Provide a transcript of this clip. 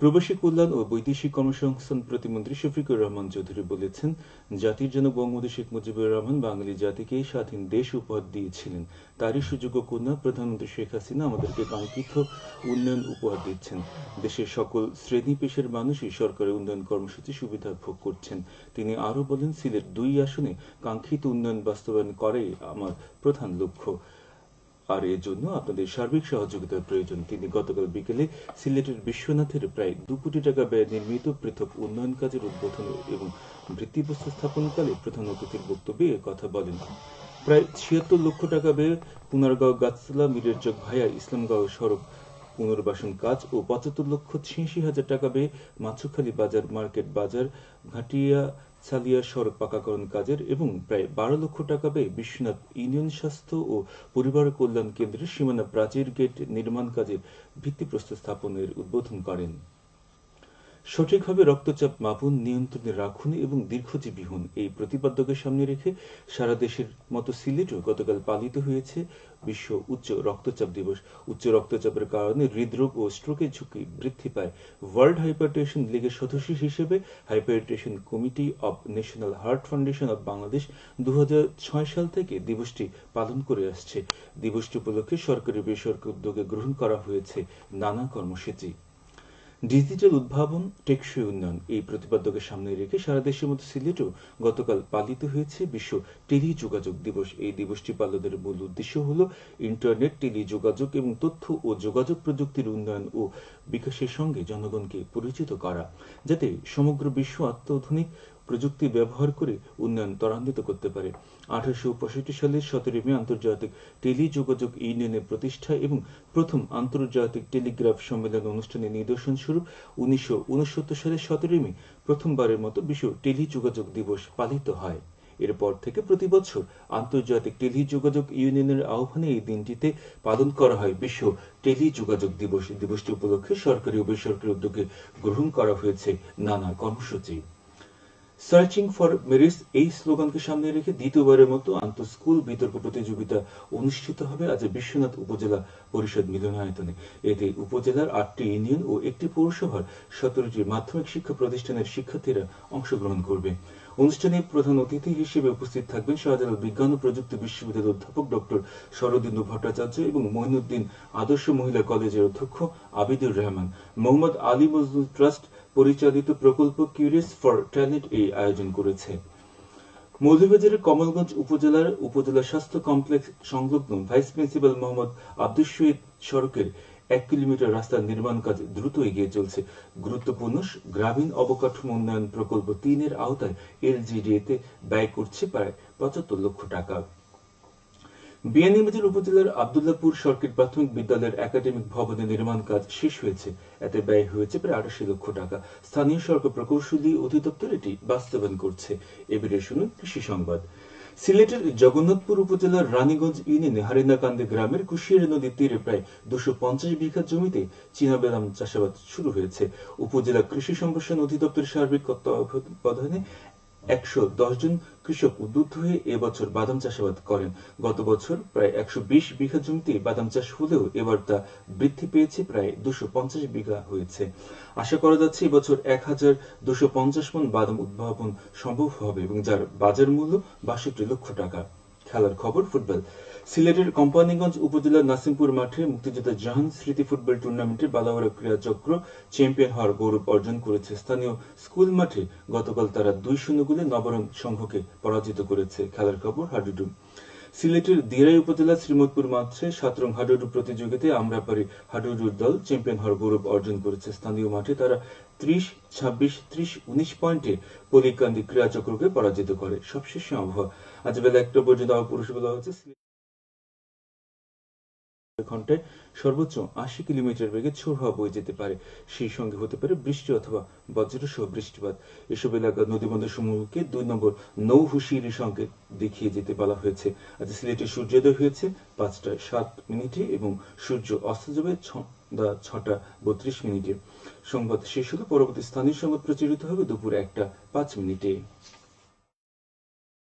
প্রবাসী কল্যাণ ও বৈদেশিক কর্মসংস্থান প্রতিমন্ত্রী শফিকুর রহমান চৌধুরী বলেছেন, জাতির জনক বঙ্গবন্ধু শেখ মুজিবুর রহমান বাঙালি জাতিকে স্বাধীন দেশ উপহার দিয়েছিলেন। তারই সুযোগ্য কন্যা প্রধানমন্ত্রী শেখ হাসিনা আমাদেরকে কাঙ্ক্ষিত উন্নয়ন উপহার দিচ্ছেন। দেশের সকল শ্রেণী পেশার মানুষই সরকারের উন্নয়ন কর্মসূচি সুবিধা ভোগ করছেন। তিনি আরও বলেন, সিলেট ২ আসনে কাঙ্ক্ষিত উন্নয়ন বাস্তবায়ন করাই আমার প্রধান লক্ষ্য, আর এর জন্য আপনাদের সার্বিক সহযোগিতার প্রয়োজন। তিনি গতকাল বিকেলে সিলেটের বিশ্বনাথের প্রায় ২ কোটি টাকা ব্যয়ে নির্মিত পৃথক উন্নয়ন কাজের উদ্বোধন এবং ভিত্তিপ্রস্তর স্থাপনকালে প্রধান অতিথির বক্তব্যে কথা বলেন। প্রায় ৭৬ লক্ষ টাকা ব্যয়ে পুনারগাঁও গাছতলা মিরের চক ভায়া ইসলামগাঁও সড়ক পুনর্বাসন কাজ ও ৭৫,৮৬,০০০ টাকা ব্যয়ে মাছুখালী বাজার মার্কেট বাজার ঘাটিয়া সালিয়া সড়ক পাকাকরণ কাজের এবং প্রায় ১২ লক্ষ টাকা ব্যয়ে বিশ্বনাথ ইউনিয়ন স্বাস্থ্য ও পরিবার কল্যাণ কেন্দ্রের সীমানা প্রাচীর গেট নির্মাণ কাজের ভিত্তিপ্রস্তর স্থাপনের উদ্বোধন করেন। সঠিকভাবে রক্তচাপ মাপুন, নিয়ন্ত্রণে রাখুন এবং দীর্ঘজীবী হন, এই প্রতিপাদ্যকে সামনে রেখে সারা দেশের মতো সিলেটেও গতকাল পালিত হয়েছে বিশ্ব উচ্চ রক্তচাপ দিবস। উচ্চ রক্তচাপের কারণে হৃদরোগ ও স্ট্রোকের ঝুঁকি বৃদ্ধি পায়। ওয়ার্ল্ড হাইপারটেনশন লীগের সদস্য হিসেবে hypertension committee of national heart foundation of Bangladesh ২০০৬ সাল থেকে দিবসটি পালন করে আসছে। দিবসটি উপলক্ষে সরকারি বেসরকারি উদ্যোগে গ্রহণ করা হয়েছে নানা কর্মসূচি। ডিজিটাল উদ্ভাবন, টেকসই উন্নয়ন, এই প্রতিপাদ্যকে সামনে রেখে সারা দেশের মতো সিলেটেও গতকাল পালিত হয়েছে বিশ্ব টেলিযোগাযোগ দিবস। এই দিবসটি পালনের মূল উদ্দেশ্য হল ইন্টারনেট, টেলিযোগাযোগ এবং তথ্য ও যোগাযোগ প্রযুক্তির উন্নয়ন ও বিকাশের সঙ্গে জনগণকে পরিচিত করা, যাতে সমগ্র বিশ্ব অত্যাধুনিক প্রযুক্তি ব্যবহার করে উন্নয়ন ত্বরান্বিত করতে পারে। ১৮৬৫ সালের ১৭ মে আন্তর্জাতিক টেলিযোগাযোগ ইউনিয়নের প্রতিষ্ঠা এবং প্রথম আন্তর্জাতিক টেলিগ্রাফ সম্মেলন অনুষ্ঠানের নিদর্শন স্বরূপ ১৯৬৯ সালের ১৭ মে প্রথমবারের মতো বিশ্ব টেলিযোগাযোগ দিবস পালিত হয়। এরপর থেকে প্রতি বছর আন্তর্জাতিক টেলিযোগাযোগ ইউনিয়নের আহ্বানে এই দিনটিতে পালন করা হয় বিশ্ব টেলিযোগাযোগ দিবস। দিবসটি উপলক্ষে সরকারি ও বেসরকারি উদ্যোগে গ্রহণ করা হয়েছে নানা কর্মসূচি। সার্চিং ফর মেরিটস, এই স্লোগানকে সামনে রেখে দ্বিতীয়বারের মতো আন্তঃ স্কুল বিতর্ক প্রতিযোগিতা অনুষ্ঠিত হবে আজ বিশ্বনাথ উপজেলা পরিষদ মিলনায়তনে। এতে উপজেলার ৮টি ইউনিয়ন ও একটি পৌরসভার ১৭টি মাধ্যমিক শিক্ষা প্রতিষ্ঠানের শিক্ষার্থীরা অংশগ্রহণ করবে। অনুষ্ঠানে প্রধান অতিথি হিসেবে উপস্থিত থাকবেন শাহজালাল বিজ্ঞান ও প্রযুক্তি বিশ্ববিদ্যালয়ের অধ্যাপক ডক্টর শরদিন্দু ভট্টাচার্য এবং মঈনুদ্দিন আদর্শ মহিলা কলেজের অধ্যক্ষ আবিদুর রহমান। মোহাম্মদ আলী মজদুর ট্রাস্ট পরিচালিত প্রকল্প কিউরিয়াস ফর ট্যালেন্ট এই আয়োজন করেছে। মৌলভীবাজারের কমলগঞ্জ উপজেলার উপজেলা স্বাস্থ্য কমপ্লেক্স সংলগ্ন ভাইস প্রিন্সিপাল মোহাম্মদ আব্দুস শহীদ সড়কের ১ কিলোমিটার রাস্তার নির্মাণ কাজ দ্রুত এগিয়ে চলছে। গুরুত্বপূর্ণ গ্রামীণ অবকাঠামো উন্নয়ন প্রকল্প ৩-এর আওতায় এলজিডিএতে ব্যয় করছে প্রায় ৭৫ লক্ষ টাকা। বিয়ানীবাজার উপজেলার আব্দুল্লাহপুর সরকারি প্রাথমিক বিদ্যালয়ের একাডেমিক ভবনের নির্মাণ কাজ শেষ হয়েছে। এতে ব্যয় হয়েছে প্রায় ৮৮ লক্ষ টাকা। স্থানীয় সরকার প্রকৌশলী অধিদপ্তর এটি বাস্তবায়ন করছে। এবারে শুনুন কৃষি সংবাদ। সিলেটের জগন্নাথপুর উপজেলার রানীগঞ্জ ইউনিয়নে হারিনাকান্দি গ্রামের কুশিয়ারা নদীর তীরে প্রায় ২৫০ বিঘা জমিতে চীনাবাদাম চাষাবাদ শুরু হয়েছে। উপজেলা কৃষি সম্প্রসারণ অধিদপ্তরের সার্বিক তত্ত্বাবধানে ১১০ জন কৃষক উদ্বুদ্ধ হয়ে এবছর বাদাম চাষাবাদ করেন। গত বছর প্রায় ১২০ বিঘা জমিতে বাদাম চাষ হলেও এবার তা বৃদ্ধি পেয়েছে, প্রায় ২৫০ বিঘা হয়েছে। আশা করা যাচ্ছে এবছর ১,২৫০ মণ বাদাম উৎপাদন সম্ভব হবে এবং যার বাজার মূল্য ৬২ লক্ষ টাকা। খেলার খবর, ফুটবল। সিলেটের কোম্পানীগঞ্জ উপজেলার নাসিমপুর মাঠে মুক্তিযোদ্ধা জাহান স্মৃতি ফুটবল টুর্নামেন্টে বালাওয়ারা ক্রীড়া চক্র চ্যাম্পিয়ন হওয়ার গৌরব অর্জন করেছে। স্থানীয় স্কুল মাঠে গতকাল তারা ২-০ গোলে নবরণ সংঘকে পরাজিত করেছে। খেলার খবর, হাডুডু। সিলেটের দিরাই উপজেলার শ্রীমতপুর মাঠে সাতরং হাডুডু প্রতিযোগিতায় আমরাপাড়ি হাডুডুর দল চ্যাম্পিয়ন হওয়ার গৌরব অর্জন করেছে। স্থানীয় মাঠে তারা ৩০-২৬, ৩০-১৯ পয়েন্টে পলিকান্দি ক্রীড়া চক্রকে পরাজিত করে। সবশেষে আবহাওয়া। আজ বেলা ১টা পর্যন্ত আবহাওয়া বলা হচ্ছে ঘন্টায় সর্বোচ্চ ৮০ কিলোমিটার বেগে ঝোড়ো হাওয়া বয়ে যেতে পারে। সেই সঙ্গে হতে পারে বৃষ্টি অথবা বজ্রসহ বৃষ্টিপাত। এসব এলাকার নদীবন্দর সমূহকে ২ নম্বর নৌ হুঁশিয়ারি সংকেত দেখিয়ে যেতে বলা হয়েছে। আজ সিলেটে সূর্যোদয় হয়েছে ৫টা ৭ এবং সূর্য অস্ত যাবে সন্ধ্যা ৬টা ৩২। সংবাদ শেষ হলে পরবর্তী স্থানীয় সংবাদ প্রচারিত হবে দুপুর ১টা ৫।